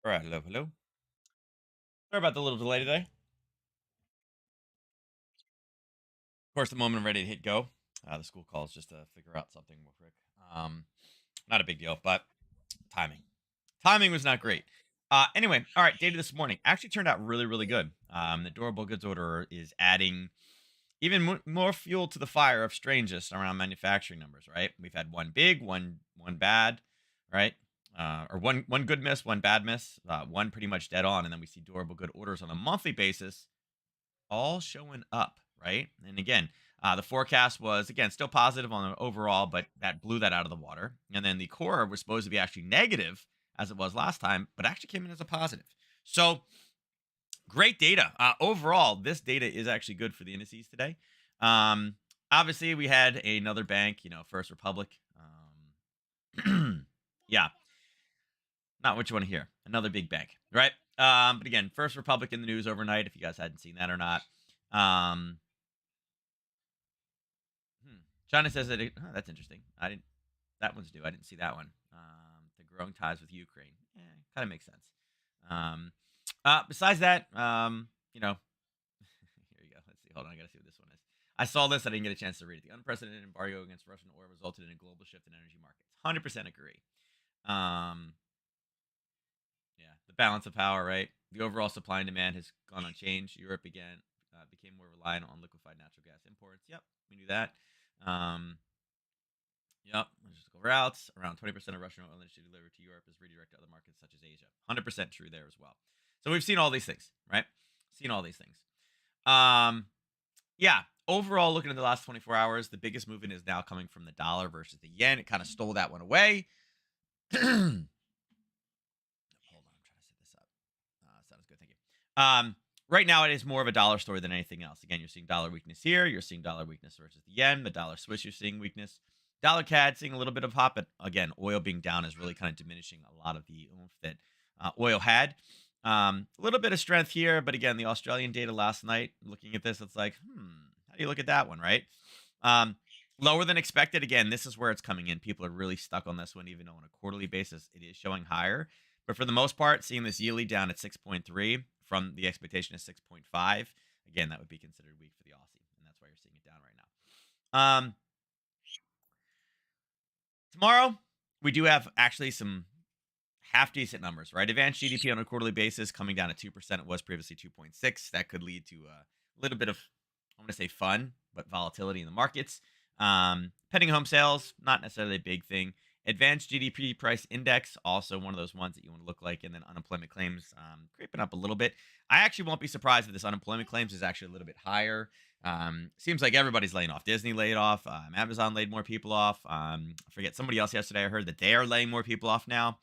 All right, hello, hello. Sorry about the little delay today. Of course, the moment I'm ready to hit go, the school calls just to figure out something real quick. Um, Not a big deal, but timing. Timing was not great. Anyway, all right, data this morning actually turned out really, really good. The durable goods order is adding even more fuel to the fire of strangeness around manufacturing numbers. Right, we've had one big, one bad, right, or one good miss, one bad miss, one pretty much dead on, and then we see durable good orders on a monthly basis all showing up, right? And again, the forecast was again still positive on the overall, but that blew that out of the water. And then the core was supposed to be actually negative as it was last time, but actually came in as a positive. So great data. Overall, this data is actually good for the indices today. Um, Obviously, we had another bank, First Republic. Yeah, not what you want to hear. Another big bank, right? But again, First Republic in the news overnight. If you guys hadn't seen that or not, um, China says that. That's interesting. I didn't. That one's new. I didn't see that one. The growing ties with Ukraine. Kind of makes sense. Um, Besides that, here you go. Let's see. Hold on. I gotta see what this one is. I saw this. I didn't get a chance to read it. The unprecedented embargo against Russian oil resulted in a global shift in energy markets. 100% agree. Um, yeah, the balance of power, right? The overall supply and demand has gone unchanged. Europe became more reliant on liquefied natural gas imports. Yep, we knew that. Um, Yep, logistical routes. Around 20% of Russian oil industry delivered to Europe is redirected to other markets such as Asia. 100% true there as well. So we've seen all these things, right? Seen all these things. Um, yeah. Overall, looking at the last 24 hours, the biggest movement is now coming from the dollar versus the yen. It kind of stole that one away. Hold on, I'm trying to set this up. Sounds good, thank you. Right now, it is more of a dollar story than anything else. Again, you're seeing dollar weakness here. You're seeing dollar weakness versus the yen. The dollar Swiss, you're seeing weakness. Dollar CAD seeing a little bit of hop, but again, oil being down is really kind of diminishing a lot of the oomph that oil had. A little bit of strength here, but again, the Australian data last night. Looking at this, it's like, how do you look at that one, right? Um, Lower than expected. Again, this is where it's coming in. People are really stuck on this one, even though on a quarterly basis it is showing higher. But for the most part, seeing this yearly down at 6.3 from the expectation of 6.5, again, that would be considered weak for the Aussie, and that's why you're seeing it down right now. Tomorrow, we do have actually some half decent numbers, right? Advanced GDP on a quarterly basis coming down at 2%. It was previously 2.6. That could lead to a little bit of, I want to say fun, but volatility in the markets. Pending home sales, not necessarily a big thing. Advanced GDP price index, also one of those ones that you want to look like. And then unemployment claims creeping up a little bit. I actually won't be surprised if this unemployment claims is actually a little bit higher. Seems like everybody's laying off. Disney laid off. Amazon laid more people off. I forget somebody else yesterday. I heard that they are laying more people off now.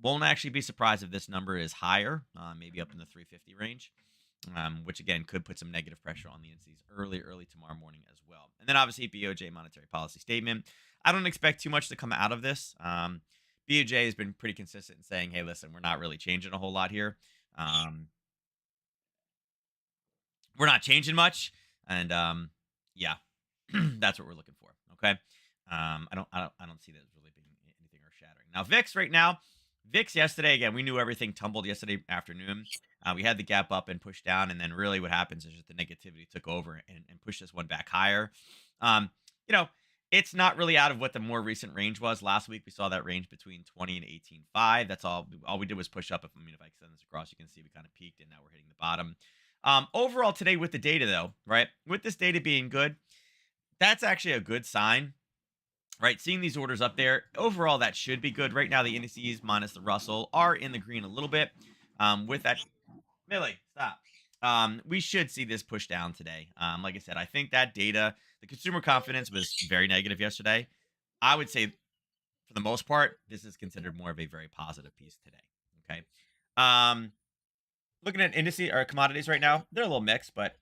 Won't actually be surprised if this number is higher, maybe up in the 350 range, which again could put some negative pressure on the indices early tomorrow morning as well. And then obviously BOJ monetary policy statement. I don't expect too much to come out of this. BOJ has been pretty consistent in saying, "Hey, listen, we're not really changing a whole lot here. Um, we're not changing much," and yeah, that's what we're looking for. Okay. I don't see that as really being anything earth shattering. Now VIX right now, VIX yesterday again, we knew everything tumbled yesterday afternoon. We had the gap up and pushed down, and then really what happens is just the negativity took over and pushed this one back higher. Um, you know, it's not really out of what the more recent range was. Last week we saw that range between 20 and 18.5. That's all. All we did was push up. If I extend this across, you can see we kind of peaked, and now we're hitting the bottom. Overall today with the data though, right? With this data being good, that's actually a good sign, right? Seeing these orders up there, overall, that should be good. Right now, the indices minus the Russell are in the green a little bit. With that, Millie, stop. We should see this push down today. Like I said, I think that data, the consumer confidence was very negative yesterday. I would say, for the most part, this is considered more of a very positive piece today. Okay. Um, Looking at indices or commodities right now, they're a little mixed, but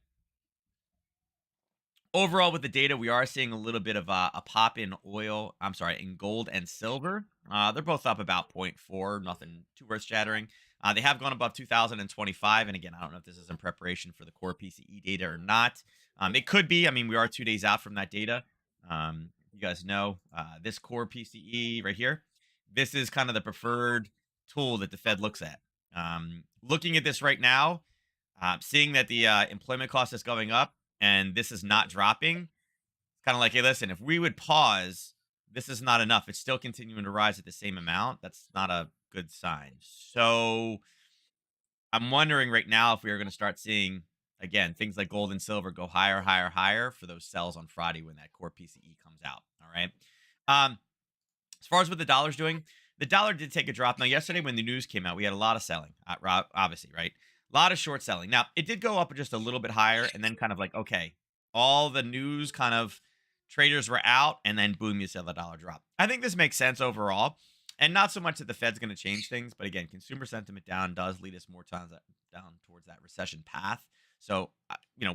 overall, with the data, we are seeing a little bit of a pop in oil. I'm sorry, in gold and silver. They're both up about point 0.4, nothing too earth shattering. They have gone above 2025. And again, I don't know if this is in preparation for the core PCE data or not. It could be. I mean, we are 2 days out from that data. You guys know this core PCE right here. This is kind of the preferred tool that the Fed looks at. Looking at this right now, seeing that the employment cost is going up and this is not dropping, kind of like, hey, listen, if we would pause, this is not enough. It's still continuing to rise at the same amount. That's not a good sign. So I'm wondering right now if we are going to start seeing again things like gold and silver go higher, higher, higher for those sells on Friday when that core PCE comes out. All right. Um, as far as what the dollar's doing, the dollar did take a drop. Now, yesterday when the news came out, we had a lot of selling, obviously, right? A lot of short selling. Now, it did go up just a little bit higher and then kind of like, okay, all the news kind of traders were out and then boom, you saw the dollar drop. I think this makes sense overall. And not so much that the Fed's going to change things, but again, consumer sentiment down does lead us more times down towards that recession path. So,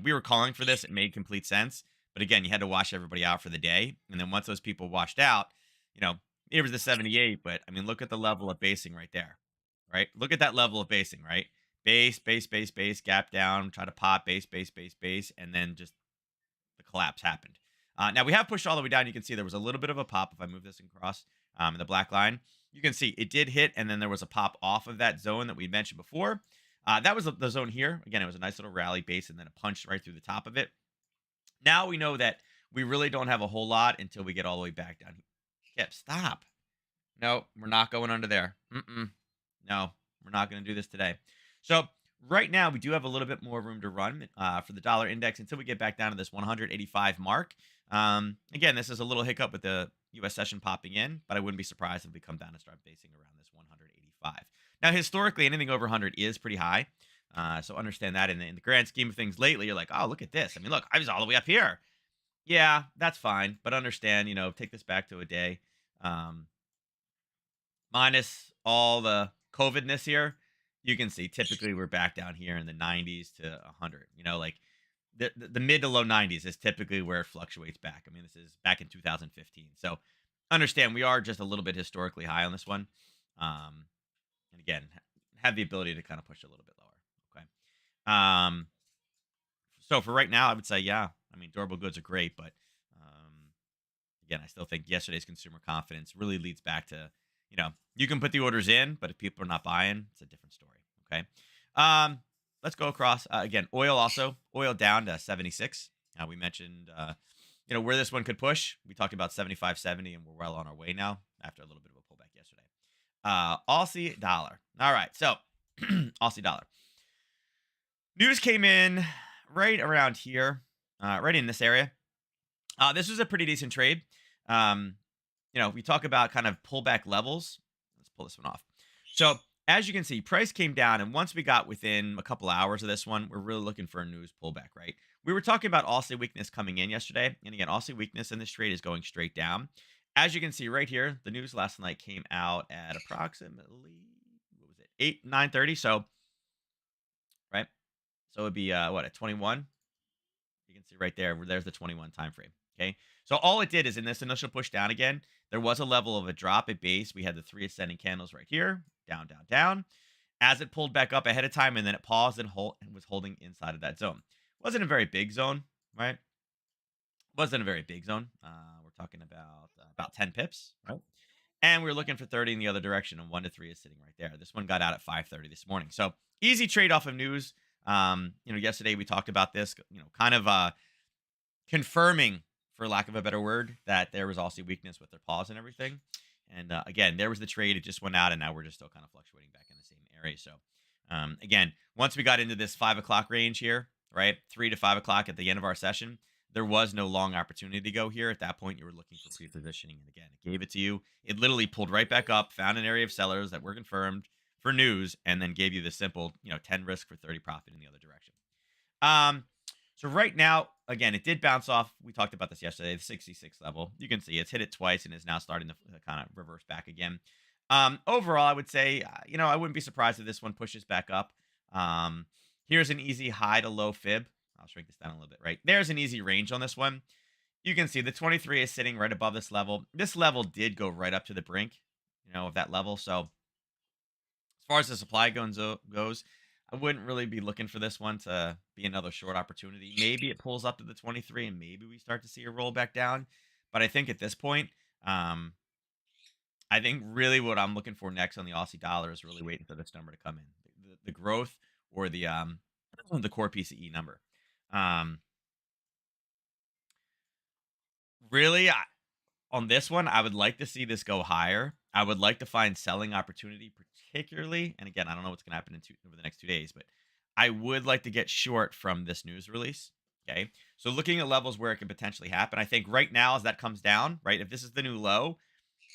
we were calling for this. It made complete sense. But again, you had to wash everybody out for the day. And then once those people washed out, you know, it was the 78, but I mean, look at the level of basing right there, right? Look at that level of basing, right? Base, base, base, base, gap down, try to pop, base, base, base, base, and then just the collapse happened. Now we have pushed all the way down. You can see there was a little bit of a pop. If I move this across in the black line, you can see it did hit, and then there was a pop off of that zone that we mentioned before. That was the zone here. Again, it was a nice little rally base, and then it punched right through the top of it. Now we know that we really don't have a whole lot until we get all the way back down. Kip, stop. No, we're not going under there. No, we're not going to do this today. So right now, we do have a little bit more room to run for the dollar index until we get back down to this 185 mark. Again, this is a little hiccup with the U.S. session popping in, but I wouldn't be surprised if we come down and start basing around this 185. Now, historically, anything over 100 is pretty high. So understand that in the grand scheme of things lately, you're like, oh, look at this. I mean, look, I was all the way up here. Yeah, that's fine. But understand, take this back to a day. Um, Minus all the COVIDness here, you can see typically we're back down here in the 90s to 100. Like the mid to low 90s is typically where it fluctuates back. I mean, this is back in 2015. So understand we are just a little bit historically high on this one. And again, have the ability to kind of push a little bit lower. Okay. Um, so for right now, I would say, yeah, I mean, durable goods are great, but again, I still think yesterday's consumer confidence really leads back to, you can put the orders in, but if people are not buying, it's a different story. Okay. Let's go across again. Oil down to 76. We mentioned, where this one could push. We talked about 75.70, and we're well on our way now after a little bit of a pullback yesterday. Aussie dollar. All right. So Aussie dollar news came in right around here, right in this area. This was a pretty decent trade. We talk about kind of pullback levels. Let's pull this one off. So as you can see, price came down, and once we got within a couple hours of this one, we're really looking for a news pullback, right? We were talking about Aussie weakness coming in yesterday, and again, Aussie weakness in this trade is going straight down. As you can see right here, the news last night came out at approximately, what was it, 9:30. So, right, so it'd be what, at 21. You can see right there, there's the 21 time frame. Okay. So all it did is in this initial push down again, there was a level of a drop at base. We had the three ascending candles right here, down, down, down. As it pulled back up ahead of time, and then it paused and was holding inside of that zone. Wasn't a very big zone, right? Wasn't a very big zone. We're talking about 10 pips, right? And we are looking for 30 in the other direction, and 1 to 3 is sitting right there. This one got out at 5:30 this morning. So easy trade off of news. Yesterday we talked about this, kind of confirming, for lack of a better word, that there was also weakness with their pause and everything. And again, there was the trade. It just went out, and now we're just still kind of fluctuating back in the same area. So again, once we got into this 5 o'clock range here, right, 3 to 5 o'clock at the end of our session, there was no long opportunity to go here. At that point, you were looking for pre-positioning, and again, it gave it to you. It literally pulled right back up, found an area of sellers that were confirmed for news, and then gave you the simple, 10 risk for 30 profit in the other direction. So right now, again, it did bounce off. We talked about this yesterday, the 66 level. You can see it's hit it twice and is now starting to kind of reverse back again. Overall, I would say, I wouldn't be surprised if this one pushes back up. Here's an easy high to low fib. I'll shrink this down a little bit, right? There's an easy range on this one. You can see the 23 is sitting right above this level. This level did go right up to the brink, of that level. So as far as the supply goes, I wouldn't really be looking for this one to be another short opportunity. Maybe it pulls up to the 23 and maybe we start to see a roll back down. But I think at this point, I think really what I'm looking for next on the Aussie dollar is really waiting for this number to come in. the growth or the core PCE number. Um, really, on this one, I would like to see this go higher. I would like to find selling opportunity, particularly. And again, I don't know what's going to happen over the next 2 days, but I would like to get short from this news release. Okay. So looking at levels where it could potentially happen, I think right now, as that comes down, right, if this is the new low,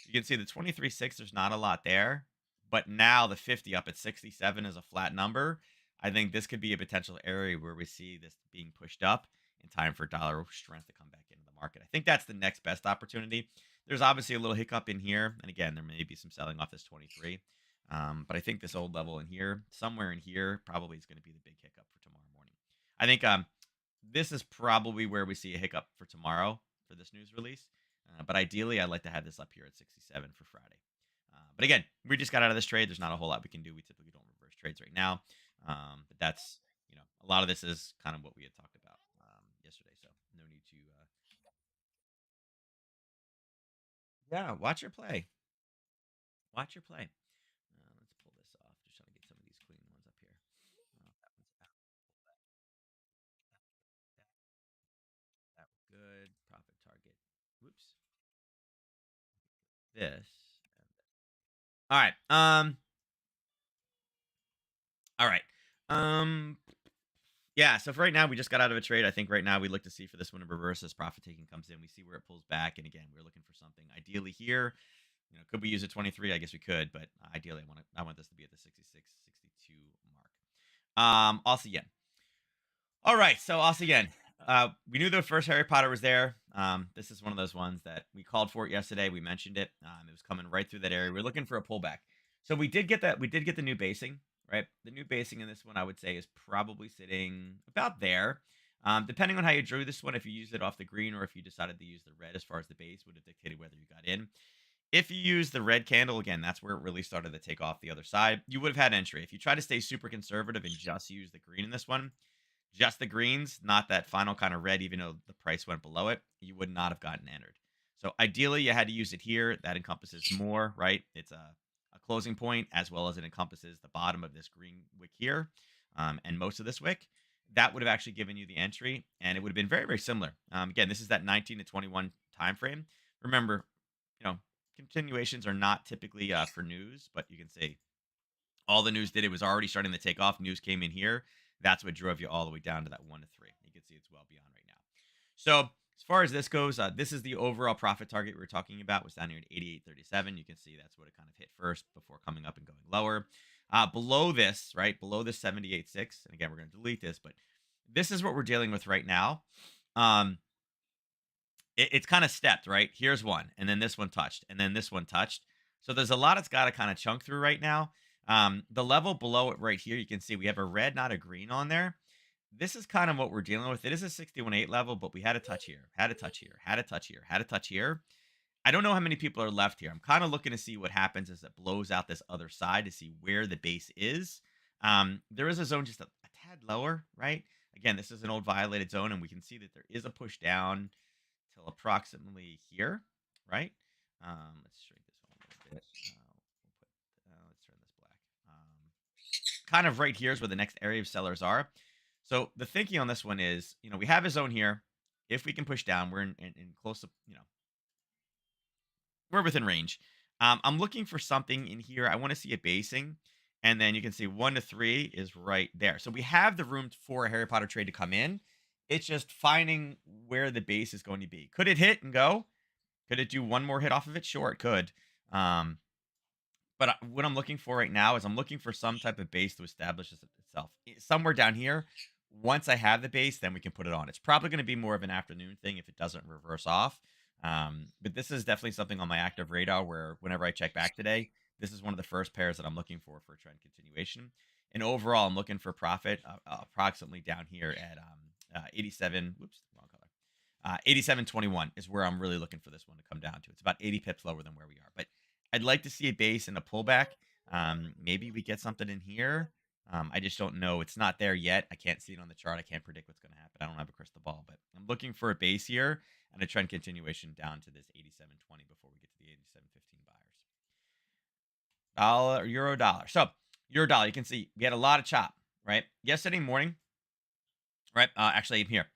you can see the 23.6, there's not a lot there. But now the 50 up at 67 is a flat number. I think this could be a potential area where we see this being pushed up in time for dollar strength to come back into the market. I think that's the next best opportunity. There's obviously a little hiccup in here. And again, there may be some selling off this 23. But I think this old level in here, somewhere in here, probably is going to be the big hiccup for tomorrow morning. I think this is probably where we see a hiccup for tomorrow for this news release. But ideally, I'd like to have this up here at 67 for Friday. But again, we just got out of this trade. There's not a whole lot we can do. We typically don't reverse trades right now. But that's, a lot of this is kind of what we had talked about yesterday. So no need to. Yeah, watch your play. Watch your play. Let's pull this off. Just trying to get some of these clean ones up here. That one's out. That was good. Profit target. Whoops. This. All right. All right. Yeah, so for right now, we just got out of a trade. I think right now we look to see for this one to reverse as profit taking comes in. We see where it pulls back. And again, we're looking for something ideally here. Could we use a 23? I guess we could, but ideally I want this to be at the 66, 62 mark. Also yen. All right, so also yen. We knew the first Harry Potter was there. This is one of those ones that we called for it yesterday. We mentioned it. It was coming right through that area. We're looking for a pullback. So we did get that. We did get the new basing, right? The new basing in this one, I would say, is probably sitting about there. Depending on how you drew this one, if you used it off the green or if you decided to use the red as far as the base, would have dictated whether you got in. If you use the red candle, again, that's where it really started to take off the other side. You would have had entry. If you try to stay super conservative and just use the green in this one, just the greens, not that final kind of red, even though the price went below it, you would not have gotten entered. So ideally, you had to use it here. That encompasses more, right? It's a closing point as well as it encompasses the bottom of this green wick here and most of this wick. That would have actually given you the entry, and it would have been very, very similar. Again, this is that 19 to 21 time frame. Remember, you know, continuations are not typically for news, but you can see all the news did, it was already starting to take off. News came in here. That's what drove you all the way down to that 1 to 3. You can see it's well beyond right now. So as far as this goes, this is the overall profit target we were talking about. Was down here at 88.37. You can see that's what it kind of hit first before coming up and going lower. Below this, right below this 78.6, and again we're going to delete this, but this is what we're dealing with right now. Um, it's kind of stepped, right? Here's one, and then this one touched, and then this one touched. So there's a lot it's got to kind of chunk through right now. The level below it right here, you can see we have a red, not a green on there. This is kind of what we're dealing with. It is a 61.8 level, but we had a touch here, had a touch here, had a touch here, had a touch here. I don't know how many people are left here. I'm kind of looking to see what happens as it blows out this other side to see where the base is. There is a zone just a tad lower, right? Again, this is an old violated zone, and we can see that there is a push down till approximately here, right? Let's shrink this one a little bit. Let's turn this black. Kind of right here is where the next area of sellers are. So the thinking on this one is, we have a zone here. If we can push down, we're in close to, we're within range. I'm looking for something in here. I want to see a basing. And then you can see 1 to 3 is right there. So we have the room for a Harry Potter trade to come in. It's just finding where the base is going to be. Could it hit and go? Could it do one more hit off of it? Sure, it could. But what I'm looking for right now is I'm looking for some type of base to establish itself somewhere down here. Once I have the base, then we can put it on. It's probably going to be more of an afternoon thing if it doesn't reverse off. But this is definitely something on my active radar where whenever I check back today, this is one of the first pairs that I'm looking for a trend continuation. And overall, I'm looking for profit approximately down here at 87. Whoops, wrong color. 87.21 is where I'm really looking for this one to come down to. It's about 80 pips lower than where we are. But I'd like to see a base and a pullback. Maybe we get something in here. I just don't know. It's not there yet. I can't see it on the chart. I can't predict what's going to happen. I don't have a crystal ball, but I'm looking for a base here and a trend continuation down to this 87.20 before we get to the 87.15 buyers. Dollar, euro, dollar. So Euro dollar, you can see we had a lot of chop, right? Yesterday morning, right? Actually, here.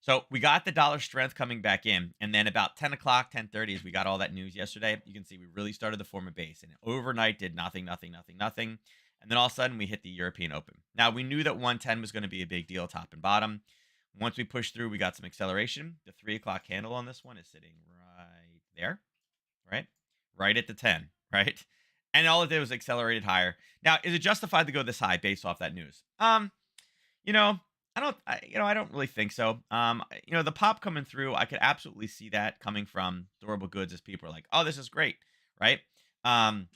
So we got the dollar strength coming back in, and then about 10 o'clock, 10:30, as we got all that news yesterday, you can see we really started to form a base, and overnight did nothing, nothing, nothing, nothing, and then all of a sudden we hit the European Open. Now we knew that 110 was going to be a big deal, top and bottom. Once we pushed through, we got some acceleration. The 3 o'clock candle on this one is sitting right there, right, right at the 10, right, and all it did was accelerated higher. Now, is it justified to go this high based off that news? You know, I don't really think so. The pop coming through, I could absolutely see that coming from durable goods as people are like, "Oh, this is great," right? Um,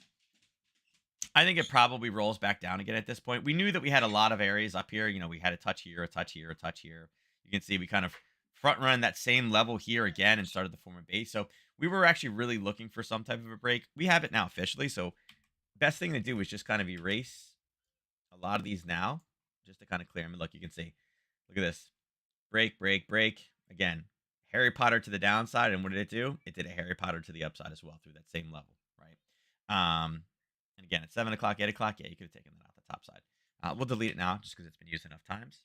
I think it probably rolls back down again at this point. We knew that we had a lot of areas up here. We had a touch here, a touch here, a touch here. You can see we kind of front run that same level here again and started to form a base. So we were actually really looking for some type of a break. We have it now officially. So best thing to do is just kind of erase a lot of these now, just to kind of clear them. And look, you can see, look at this. Break, break, break. Again, Harry Potter to the downside. And what did it do? It did a Harry Potter to the upside as well through that same level, right? And again, at 7 o'clock, 8 o'clock, yeah, you could have taken that off the top side. We'll delete it now just because it's been used enough times.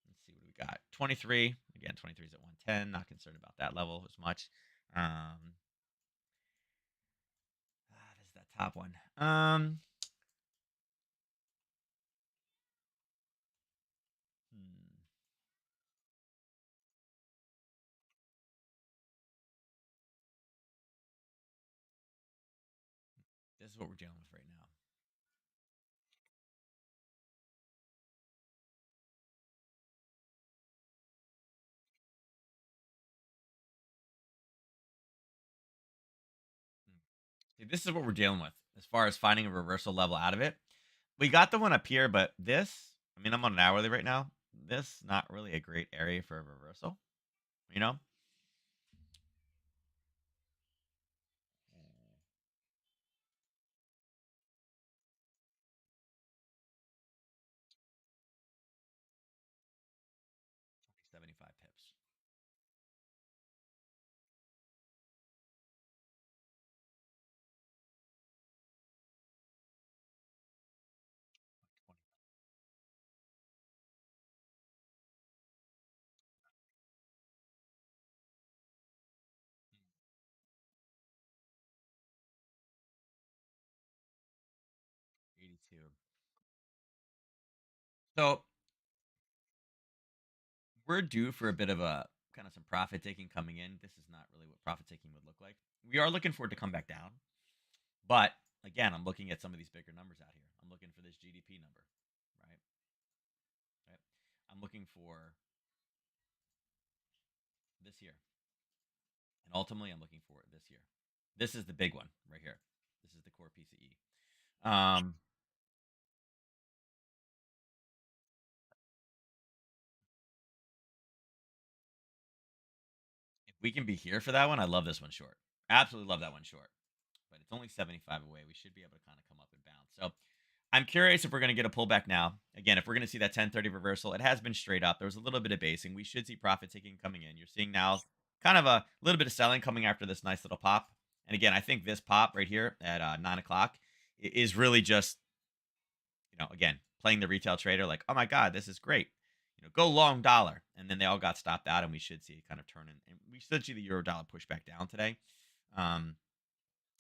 Let's see what we got. 23. Again, 23 is at 110. Not concerned about that level as much. This is that top one. Hmm, this is what we're dealing with right now. Hmm. See, this is what we're dealing with as far as finding a reversal level out of it. We got the one up here, but this, I mean, I'm on an hourly right now. This not really a great area for a reversal, you know? 75 pips. 82. So we're due for a bit of a kind of some profit taking coming in. This is not really what profit taking would look like. We are looking for it to come back down. But again, I'm looking at some of these bigger numbers out here. I'm looking for this GDP number, right? Right. I'm looking for this here. And ultimately, I'm looking for this here. This is the big one right here. This is the core PCE. Um, if we can be here for that one, I love this one short. Absolutely love that one short. But it's only 75 away. We should be able to kind of come up and bounce. So I'm curious if we're going to get a pullback now. Again, if we're going to see that 1030 reversal, it has been straight up. There was a little bit of basing. We should see profit taking coming in. You're seeing now kind of a little bit of selling coming after this nice little pop. And again, I think this pop right here at 9 o'clock is really just, again, playing the retail trader like, oh my God, this is great. Go long dollar. And then they all got stopped out, and we should see it kind of turn in. And we should see the euro dollar push back down today. Um,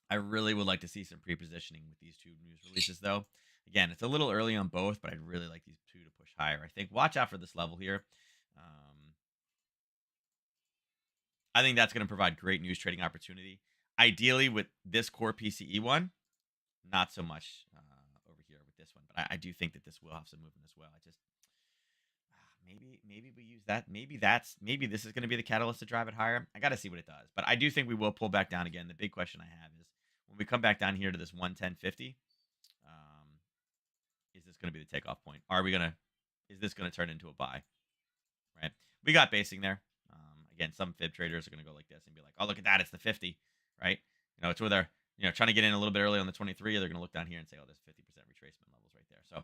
I really would like to see some pre-positioning with these two news releases, though. Again, it's a little early on both, but I'd really like these two to push higher. I think watch out for this level here. Um, I think that's going to provide great news trading opportunity. Ideally, with this core PCE one, not so much over here with this one, but I do think that this will have some movement as well. I just maybe we use that. Maybe this is going to be the catalyst to drive it higher. I got to see what it does, but I do think we will pull back down again. The big question I have is when we come back down here to this 110.50. Um, is this going to be the takeoff point? Is this going to turn into a buy? Right. We got basing there. Again, some fib traders are going to go like this and be like, oh, look at that. It's the 50, right? It's where they're, trying to get in a little bit early on the 23. They're going to look down here and say, oh, there's 50% retracement levels right there. So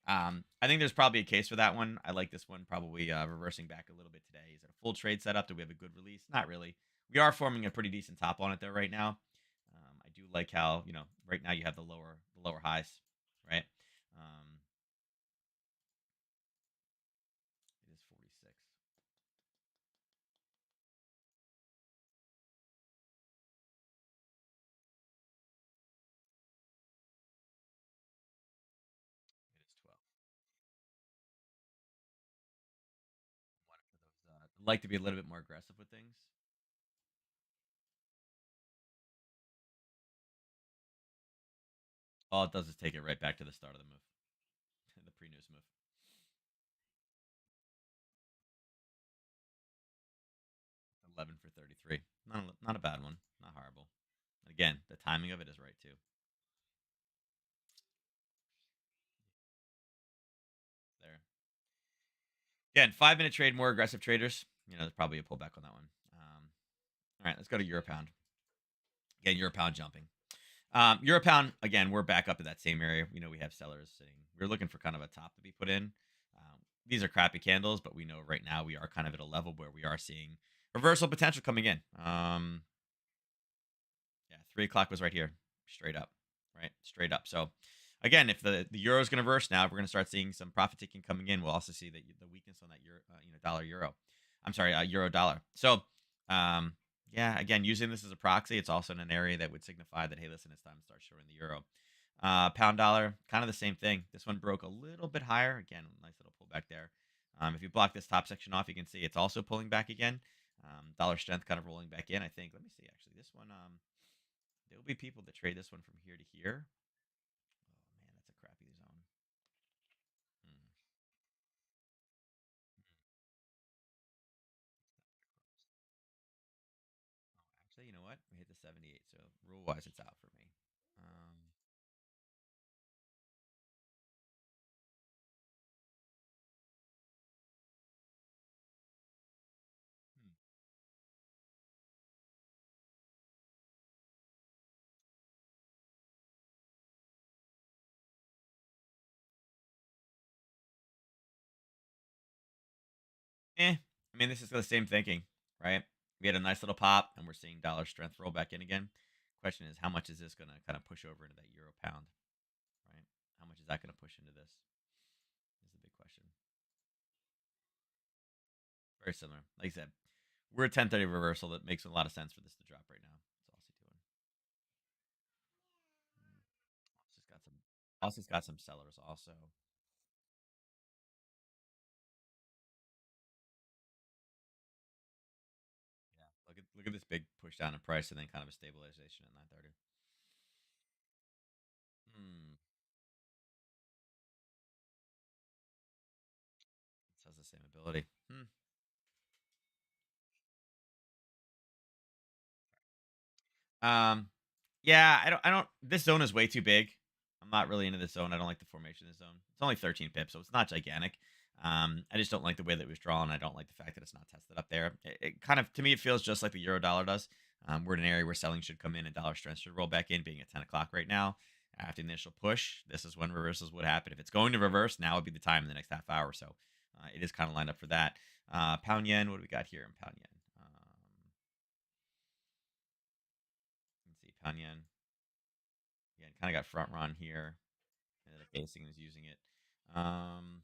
I think there's probably a case for that one. I like this one probably reversing back a little bit today. Is it a full trade setup? Do we have a good release? Not really. We are forming a pretty decent top on it though right now. I do like how right now you have the lower highs, right? Um, it is 46. It is 12. One for those. Like to be a little bit more aggressive with things. All it does is take it right back to the start of the move, the pre-news move. 11 for 33. Not a bad one. Not horrible. Again, the timing of it is right too. There. Again, 5 minute trade, more aggressive traders. There's probably a pullback on that one. All right, let's go to Euro Pound. Again, Euro Pound jumping. Euro Pound, again, we're back up to that same area. We have sellers sitting. We're looking for kind of a top to be put in. These are crappy candles, but we know right now we are kind of at a level where we are seeing reversal potential coming in. Yeah, 3 o'clock was right here, straight up, right? Straight up. So, again, if the euro is going to reverse now, we're going to start seeing some profit taking coming in. We'll also see that the weakness on that euro, dollar euro. I'm sorry, euro dollar. So, yeah, again, using this as a proxy, it's also in an area that would signify that hey, listen, it's time to start showing the euro. Pound dollar, kind of the same thing. This one broke a little bit higher. Again, nice little pullback there. If you block this top section off, you can see it's also pulling back again. Dollar strength kind of rolling back in. I think. Let me see. Actually, this one. There will be people that trade this one from here to here. Oh man, that's a crappy zone. Hmm. Oh, actually, you know what? We hit the 78, so rule wise, it's out for me. Um, hmm. I mean, this is the same thinking, right? We had a nice little pop, and we're seeing dollar strength roll back in again. Question is, how much is this going to kind of push over into that euro pound, right? How much is that going to push into this? Is the big question. Very similar. Like I said, we're a 1030 reversal that makes a lot of sense for this to drop right now. That's all it's doing. Just got some. Also, got some sellers. Also, yeah. Look at this big push down in price and then kind of a stabilization at 930. Hmm. This has the same ability. Hmm. Um. Yeah. I don't. This zone is way too big. I'm not really into this zone. I don't like the formation of this zone. It's only 13 pips, so it's not gigantic. I just don't like the way that it was drawn. I don't like the fact that it's not tested up there. It kind of, to me, it feels just like the euro dollar does. We're in an area where selling should come in and dollar strength should roll back in, being at 10 o'clock right now. After the initial push, this is when reversals would happen. If it's going to reverse, now would be the time in the next half hour. So it is kind of lined up for that. Pound yen, what do we got here in pound yen? Let's see, pound yen. Again, kind of got front run here. And the casing is using it. Um,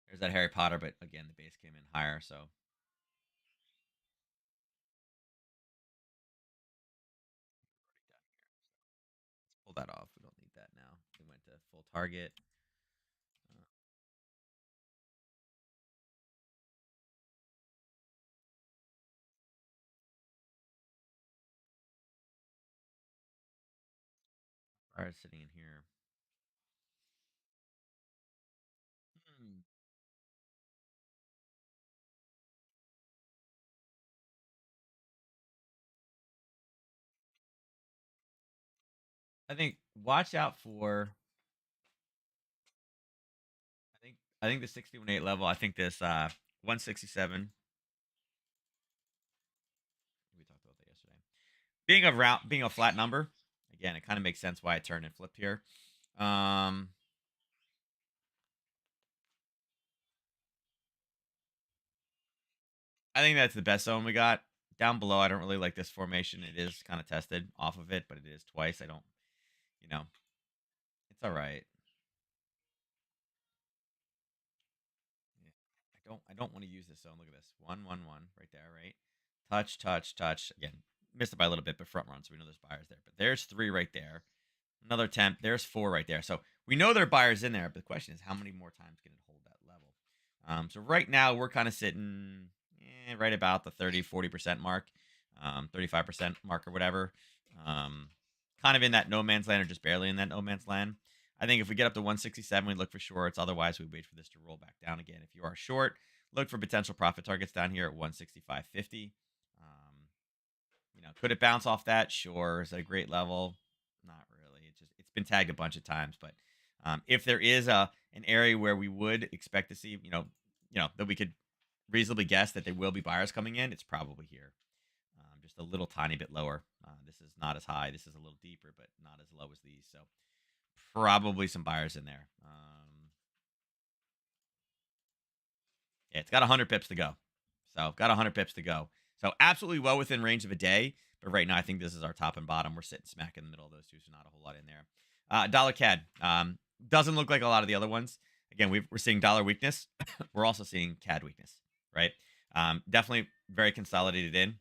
there's that Harry Potter, but again, the base came in higher, so let's pull that off. We don't need that now. We went to full target. Uh, Fire sitting in here. Hmm. I think watch out for. I think the 61.8 level. I think this 167. We talked about that yesterday. Being a flat number. Again, it kind of makes sense why it turned and flipped here. Um, I think that's the best zone we got. Down below, I don't really like this formation. It is kind of tested off of it, but it is twice. I don't, you know, it's all right. Yeah. I don't want to use this zone. Look at this. 1 1 1 right there, right? Touch, touch, touch. Again, missed it by a little bit, but front run, so we know there's buyers there. But there's 3 right there. Another temp. There's 4 right there. So we know there are buyers in there, but the question is how many more times can it hold that level? So right now we're kind of sitting right about the 30-40% mark, 35% mark or whatever. Um, Kind of in that no man's land or just barely in that no man's land. I think if we get up to 167, we look for shorts. Otherwise, we wait for this to roll back down again. If you are short, look for potential profit targets down here at 165.50. Could it bounce off that? Sure. Is it a great level? Not really. It's been tagged a bunch of times, but if there is an area where we would expect to see, that we could reasonably guess that there will be buyers coming in, it's probably here. Just a little tiny bit lower. This is not as high. This is a little deeper, but not as low as these. So probably some buyers in there. Yeah, it's got 100 pips to go. So got 100 pips to go. So absolutely well within range of a day. But right now, I think this is our top and bottom. We're sitting smack in the middle of those two, so not a whole lot in there. Dollar CAD doesn't look like a lot of the other ones. Again, we're seeing dollar weakness. We're also seeing CAD weakness, right? Definitely very consolidated in.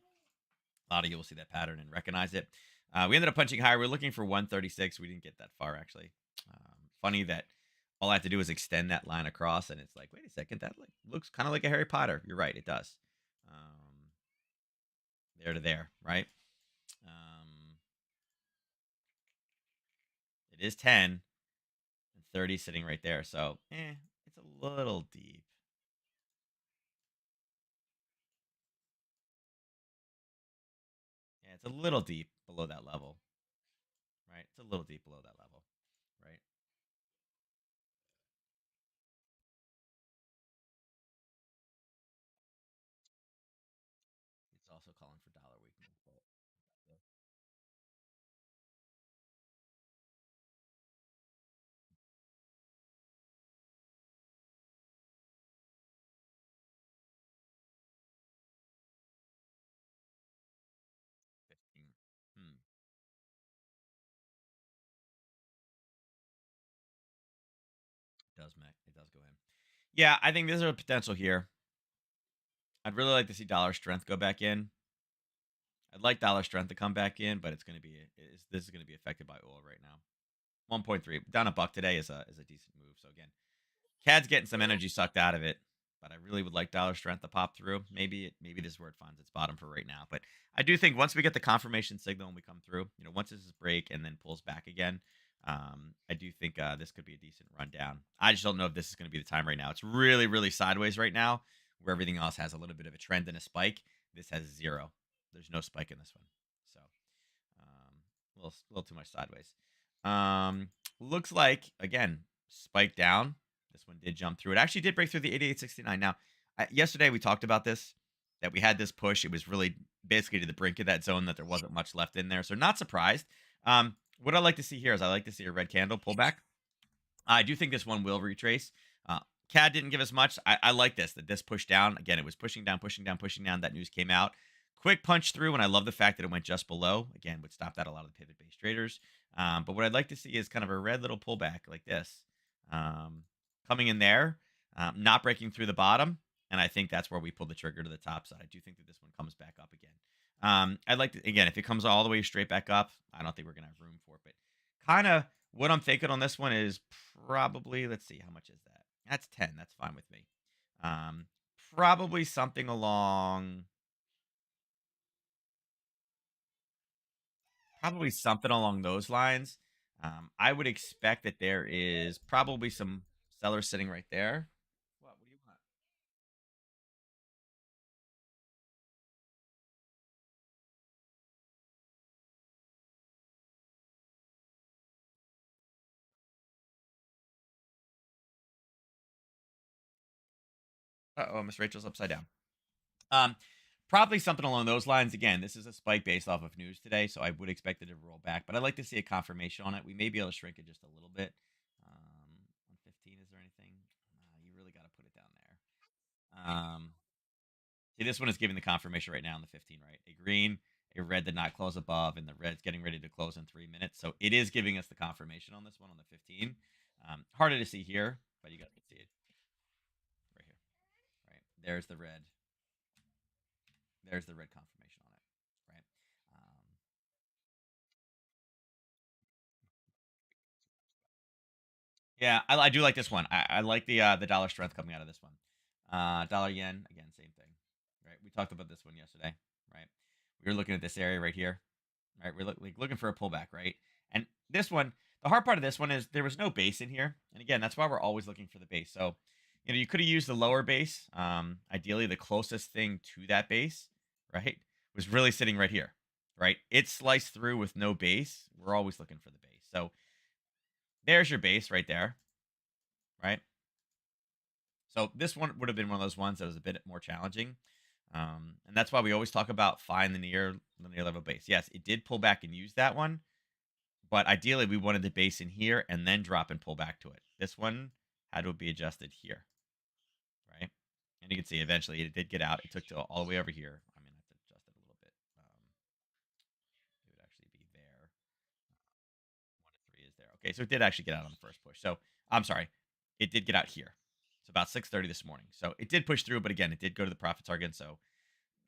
A lot of you will see that pattern and recognize it. We ended up punching higher. We are looking for 136. We didn't get that far, actually. Funny that all I have to do is extend that line across, and it's like, wait a second, that looks kind of like a Harry Potter. You're right, it does. There to there, right? Um, it is 10 and 30 sitting right there. So, it's a little deep. Yeah, it's a little deep below that level, right? It's a little deep below that level, right? It's also calling for dollar weakness. But yeah, 15. Hmm. It does, Mac. It does go in. Yeah, I think there's a potential here. I'd really like to see dollar strength go back in. I'd like dollar strength to come back in, but this is going to be affected by oil right now. 1.3 down a buck today is a decent move. So again, CAD's getting some energy sucked out of it, but I really would like dollar strength to pop through. Maybe this is where it finds its bottom for right now. But I do think once we get the confirmation signal and we come through, once this is break and then pulls back again, I do think this could be a decent rundown. I just don't know if this is going to be the time right now. It's really, really sideways right now, where everything else has a little bit of a trend and a spike. This has zero. There's no spike in this one, so a little too much sideways. Looks like again spike down. This one did jump through. It actually did break through the 88.69. Now, yesterday we talked about this, that we had this push. It was really basically to the brink of that zone, that there wasn't much left in there. So not surprised. What I like to see here is I like to see a red candle pull back. I do think this one will retrace. Uh, CAD didn't give us much. I like this, that this pushed down. Again, it was pushing down, pushing down, pushing down. That news came out. Quick punch through, and I love the fact that it went just below. Again, would stop that a lot of the pivot based traders. But what I'd like to see is kind of a red little pullback like this, coming in there, not breaking through the bottom. And I think that's where we pull the trigger to the top side. I do think that this one comes back up again. I'd like to, again, if it comes all the way straight back up, I don't think we're going to have room for it. But kind of what I'm thinking on this one is probably, let's see, how much is that? That's 10. That's fine with me. Um, Probably something along, those lines. I would expect that there is probably some sellers sitting right there. What do you want? Oh, Miss Rachel's upside down. Um, Probably something along those lines. Again, this is a spike based off of news today, so I would expect it to roll back. But I'd like to see a confirmation on it. We may be able to shrink it just a little bit. On 15, is there anything? You really got to put it down there. This one is giving the confirmation right now on the 15, right? A green, a red did not close above, and the red's getting ready to close in 3 minutes. So it is giving us the confirmation on this one on the 15. Harder to see here, but you guys can see it right here. Right there's the red. There's the red confirmation on it. Right. Yeah, I do like this one. I like the dollar strength coming out of this one. Dollar yen again, same thing. Right. We talked about this one yesterday. Right. We were looking at this area right here. Right. We're looking for a pullback. Right. And this one, the hard part of this one is there was no base in here. And again, that's why we're always looking for the base. So, you could have used the lower base. Ideally, the closest thing to that base, right, was really sitting right here. Right. It sliced through with no base. We're always looking for the base. So there's your base right there. Right. So this one would have been one of those ones that was a bit more challenging. And that's why we always talk about find the near level base. Yes, it did pull back and use that one, but ideally we wanted the base in here and then drop and pull back to it. This one had to be adjusted here, right? And you can see eventually it did get out. It took to all the way over here. I'm gonna have to adjust it a little bit. It would actually be there. 1 to 3 is there. Okay, so it did actually get out on the first push. So I'm sorry, it did get out here. It's about 6:30 this morning. So it did push through, but again, it did go to the profit target. So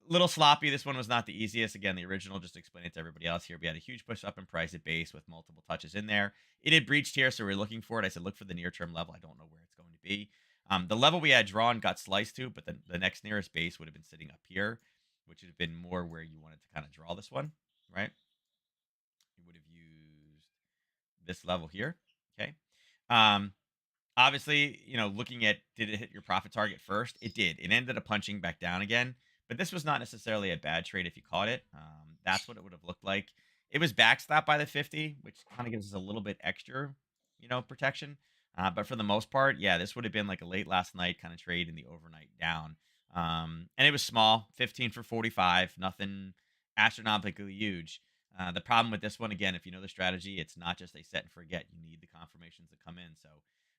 little sloppy. This one was not the easiest. Again, the original, just to explain it to everybody else here, we had a huge push up in price at base with multiple touches in there. It had breached here, so we are looking for it. I said, look for the near term level. I don't know where it's going to be. The level we had drawn got sliced to, but the next nearest base would have been sitting up here, which would have been more where you wanted to kind of draw this one, right? You would have used this level here. Okay. Um, Obviously, looking at did it hit your profit target first? It did. It ended up punching back down again, but this was not necessarily a bad trade if you caught it. That's what it would have looked like. It was backstopped by the 50, which kind of gives us a little bit extra, protection. But for the most part, yeah, this would have been like a late last night kind of trade in the overnight down. And it was small, 15 for 45, nothing astronomically huge. The problem with this one, again, if you know the strategy, it's not just a set and forget. You need the confirmations to come in. So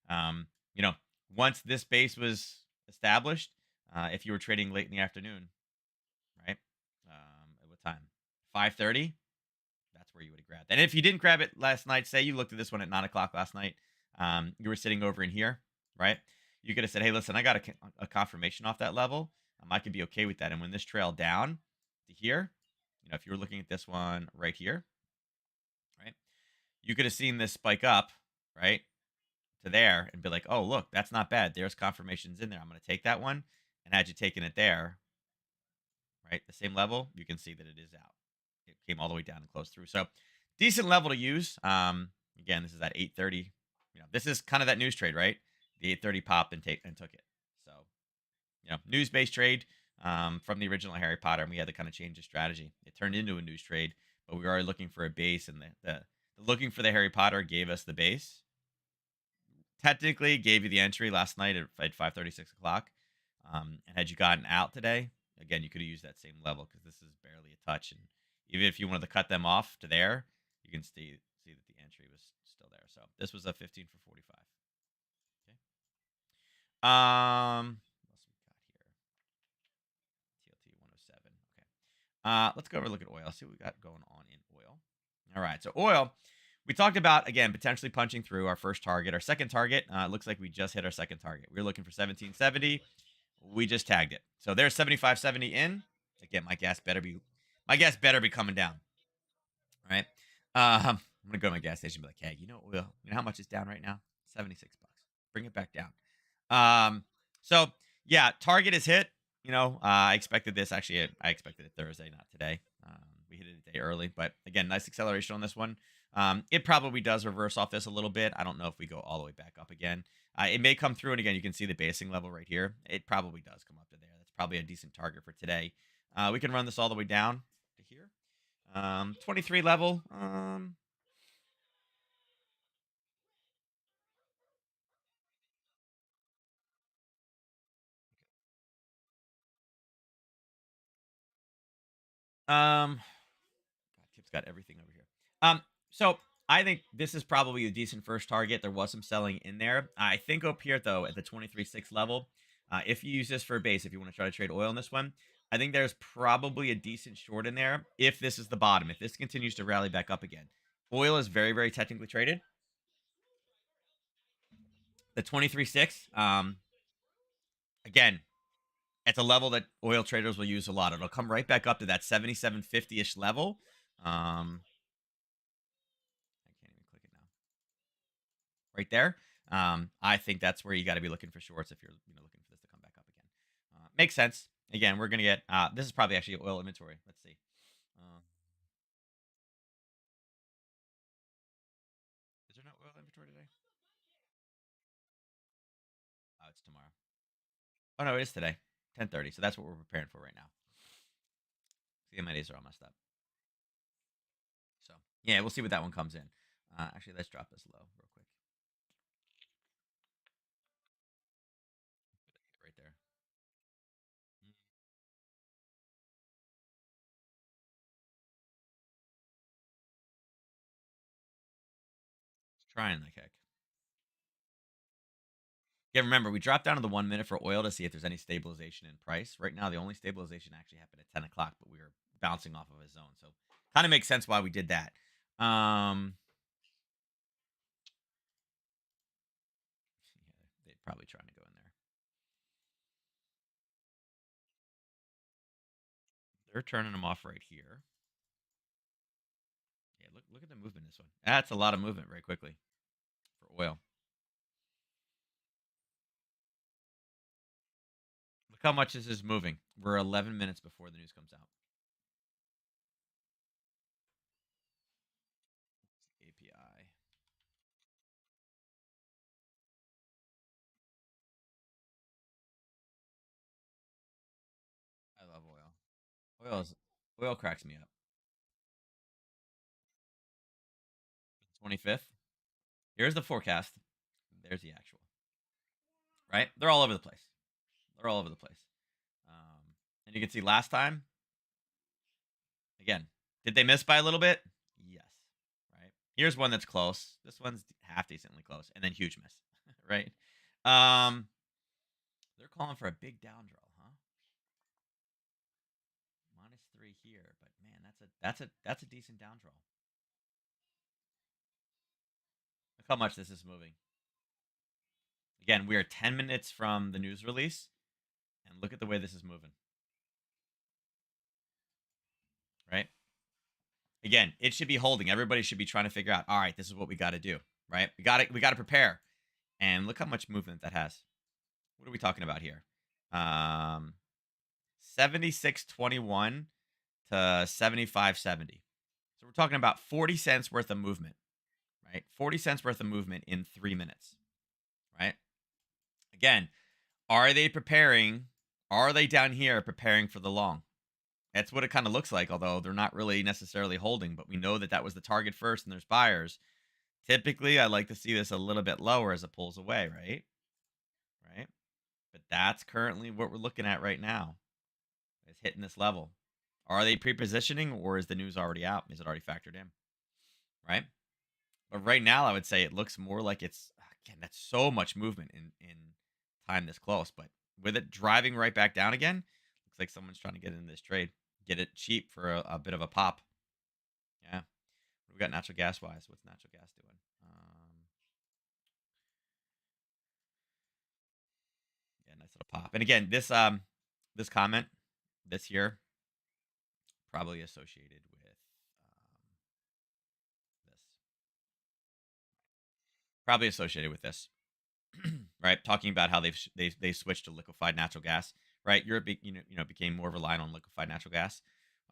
um, you know, once this base was established, if you were trading late in the afternoon, right? At what time? 5:30. That's where you would have grabbed. And if you didn't grab it last night, say you looked at this one at 9 o'clock last night, you were sitting over in here, right? You could have said, "Hey, listen, I got a confirmation off that level. I could be okay with that." And when this trailed down to here, if you were looking at this one right here, right, you could have seen this spike up, right, to there and be like, "Oh, look, that's not bad. There's confirmations in there. I'm going to take that one." And had you taken it there, right, the same level, you can see that it is out. It came all the way down and closed through. So decent level to use. Again, this is at 8:30. This is kind of that news trade, right? The 8:30 pop and took it. So news based trade from the original Harry Potter, and we had to kind of change the strategy. It turned into a news trade, but we were already looking for a base, and the looking for the Harry Potter gave us the base. Technically gave you the entry last night at 5:30, 6 o'clock. And had you gotten out today, again, you could have used that same level because this is barely a touch. And even if you wanted to cut them off to there, you can see that the entry was still there. So this was a 15 for 45. Okay. What else we got here? TLT 107. Okay. Let's go over and look at oil. See what we got going on in oil. All right. So oil, we talked about, again, potentially punching through our first target. Our second target, looks like we just hit our second target. We were looking for 1770. We just tagged it. So there's 75.70 in. Again, my gas better be coming down. All right. I'm gonna go to my gas station and be like, "Hey, oil, how much is down right now? $76. Bring it back down." So yeah, target is hit. I expected this. Actually, I expected it Thursday, not today. We hit it a day early, but again, nice acceleration on this one. It probably does reverse off this a little bit. I don't know if we go all the way back up again. It may come through, and again, you can see the basing level right here. It probably does come up to there. That's probably a decent target for today. We can run this all the way down to here. 23 level. God, Kip's got everything over here. So I think this is probably a decent first target. There was some selling in there. I think up here though at the 23.6 level, if you use this for a base, if you want to try to trade oil in this one, I think there's probably a decent short in there if this is the bottom. If this continues to rally back up again, oil is very, very technically traded. The 23.6, again, it's a level that oil traders will use a lot. It'll come right back up to that 77.50-ish level. I can't even click it now. Right there. I think that's where you got to be looking for shorts if you're looking for this to come back up again. Makes sense. Again, we're gonna get this is probably actually oil inventory. Let's see. Is there no oil inventory today? Oh, it's tomorrow. Oh no, it is today. 10:30. So that's what we're preparing for right now. See, my days are all messed up. So yeah, we'll see what that one comes in. Actually, let's drop this low real quick. Right there. It's trying like heck. Yeah, remember, we dropped down to the 1 minute for oil to see if there's any stabilization in price. Right now, the only stabilization actually happened at 10 o'clock, but we were bouncing off of a zone. So kind of makes sense why we did that. Yeah, they're probably trying to go in there. They're turning them off right here. Yeah, look at the movement in this one. That's a lot of movement very quickly for oil. Look how much this is moving. We're 11 minutes before the news comes out. API. I love oil. Oil cracks me up. 25th. Here's the forecast. There's the actual. Right? They're all over the place. They're all over the place. And you can see last time, again, did they miss by a little bit? Yes. Right? Here's one that's close. This one's half decently close. And then huge miss. Right? They're calling for a big down draw, huh? -3 here, but man, that's a decent down draw. Look how much this is moving. Again, we are 10 minutes from the news release, and look at the way this is moving. Right? Again, it should be holding. Everybody should be trying to figure out, all right, this is what we got to do, right? We got to prepare. And look how much movement that has. What are we talking about here? 76.21 to 75.70. So we're talking about 40 cents worth of movement, right? 40 cents worth of movement in 3 minutes, right? Again, are they preparing? Are they down here preparing for the long? That's what it kind of looks like, although they're not really necessarily holding, but we know that that was the target first and there's buyers. Typically, I like to see this a little bit lower as it pulls away, right? Right? But that's currently what we're looking at right now. It's hitting this level. Are they pre-positioning or is the news already out? Is it already factored in? Right? But right now, I would say it looks more like it's, again, that's so much movement in time this close. But with it driving right back down again, looks like someone's trying to get into this trade, get it cheap for a bit of a pop. Yeah. We got natural gas wise. What's natural gas doing? Yeah, nice little pop. And again, this comment, this here, probably associated with this. Probably associated with this. Right? Talking about how they switched to liquefied natural gas. Right? Europe, became more reliant on liquefied natural gas.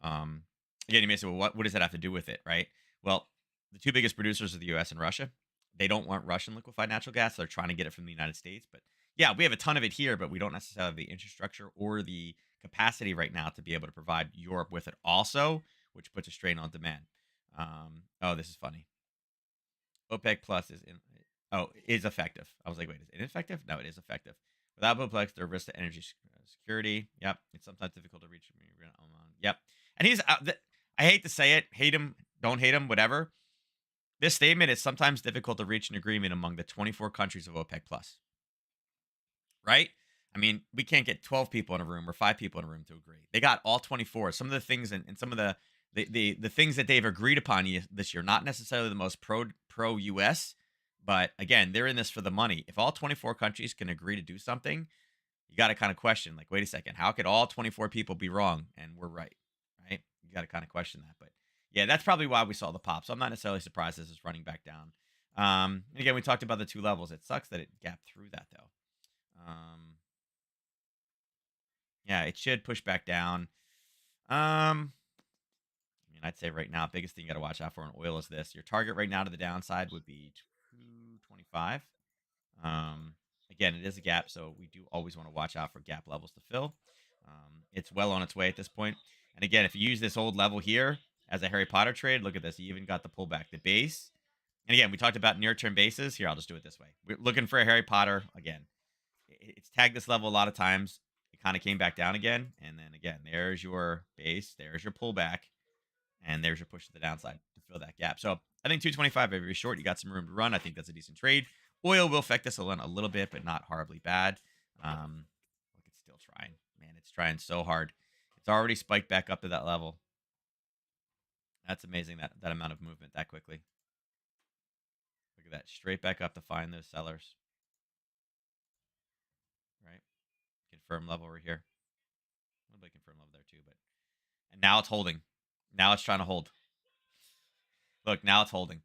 Again, you may say, well, what does that have to do with it? Right? Well, the two biggest producers are the U.S. and Russia. They don't want Russian liquefied natural gas. They're trying to get it from the United States. But yeah, we have a ton of it here, but we don't necessarily have the infrastructure or the capacity right now to be able to provide Europe with it also, which puts a strain on demand. Oh, this is funny. OPEC Plus is effective. I was like, wait, is it ineffective? No, it is effective. Without OPEC, there are risks to energy security. Yep, it's sometimes difficult to reach. Yep, and I hate to say it, hate him, don't hate him, whatever. This statement is sometimes difficult to reach an agreement among the 24 countries of OPEC Plus. Right? I mean, we can't get 12 people in a room or 5 people in a room to agree. They got all 24. Some of the things and some of the things that they've agreed upon this year, not necessarily the most pro US, but again, they're in this for the money. If all 24 countries can agree to do something, you got to kind of question, like, wait a second, how could all 24 people be wrong and we're right? Right? You got to kind of question that. But yeah, that's probably why we saw the pop. So I'm not necessarily surprised this is running back down. And again, we talked about the two levels. It sucks that it gapped through that though. Yeah, it should push back down. I mean, I'd say right now, biggest thing you got to watch out for in oil is this. Your target right now to the downside would be 225. Again, it is a gap, so we do always want to watch out for gap levels to fill. It's well on its way at this point. And again, if you use this old level here as a Harry Potter trade, look at this. You even got the pullback, the base. And again, we talked about near-term bases. Here, I'll just do it this way. We're looking for a Harry Potter again. It's tagged this level a lot of times. It kind of came back down again, and then again, there's your base, there's your pullback, and there's your push to the downside to fill that gap. So I think 225 very short. You got some room to run. I think that's a decent trade. Oil will affect us a little bit, but not horribly bad. Look, it's still trying. Man, it's trying so hard. It's already spiked back up to that level. That's amazing, that amount of movement that quickly. Look at that. Straight back up to find those sellers. Right? Confirm level over here. A little bit confirm level there too, but and now it's holding. Now it's trying to hold. Look, now it's holding.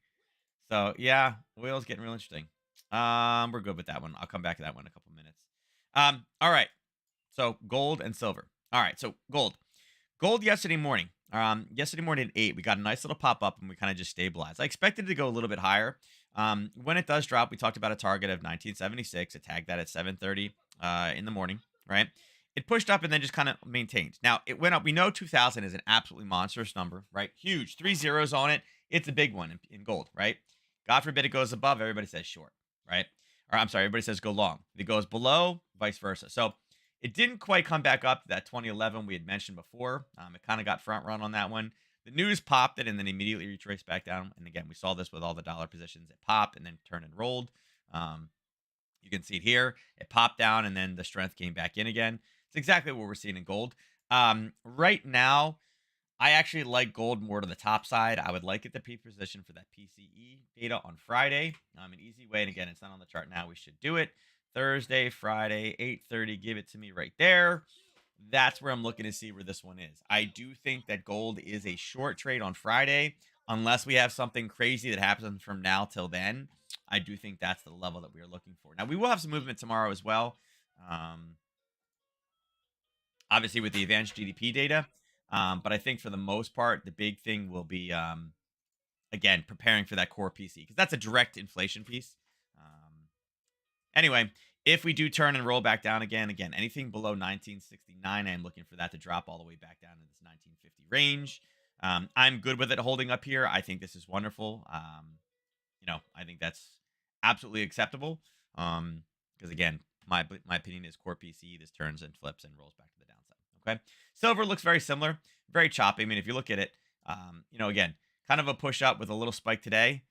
So yeah, oil's getting real interesting. We're good with that one. I'll come back to that one in a couple minutes. All right. So gold and silver. All right. So gold. Gold yesterday morning. Yesterday morning at 8, we got a nice little pop up and we kind of just stabilized. I expected it to go a little bit higher. When it does drop, we talked about a target of 1976. It tagged that at 7:30 in the morning, right? It pushed up and then just kind of maintained. Now it went up. We know 2000 is an absolutely monstrous number, right? Huge, 3 zeros on it. It's a big one in gold, right? God forbid it goes above, everybody says short, right? Or I'm sorry, everybody says go long. If it goes below, vice versa. So it didn't quite come back up to that 2011 we had mentioned before. It kind of got front run on that one. The news popped it and then immediately retraced back down. And again, we saw this with all the dollar positions. It popped and then turned and rolled. You can see it here. It popped down and then the strength came back in again. It's exactly what we're seeing in gold. Right now, I actually like gold more to the top side. I would like it to be positioned for that PCE data on Friday. An easy way, and again, it's not on the chart now. We should do it. Thursday, Friday, 8:30. Give it to me right there. That's where I'm looking to see where this one is. I do think that gold is a short trade on Friday, unless we have something crazy that happens from now till then. I do think that's the level that we are looking for. Now, we will have some movement tomorrow as well. Um, Obviously, with the advanced GDP data. But I think for the most part, the big thing will be, again, preparing for that core PC because that's a direct inflation piece. Anyway, if we do turn and roll back down again, anything below 1969, I'm looking for that to drop all the way back down to this 1950 range. I'm good with it holding up here. I think this is wonderful. I think that's absolutely acceptable. Because again, my opinion is core PC. This turns and flips and rolls back to the downside. Okay, silver looks very similar, very choppy. I mean, if you look at it, again, kind of a push up with a little spike today.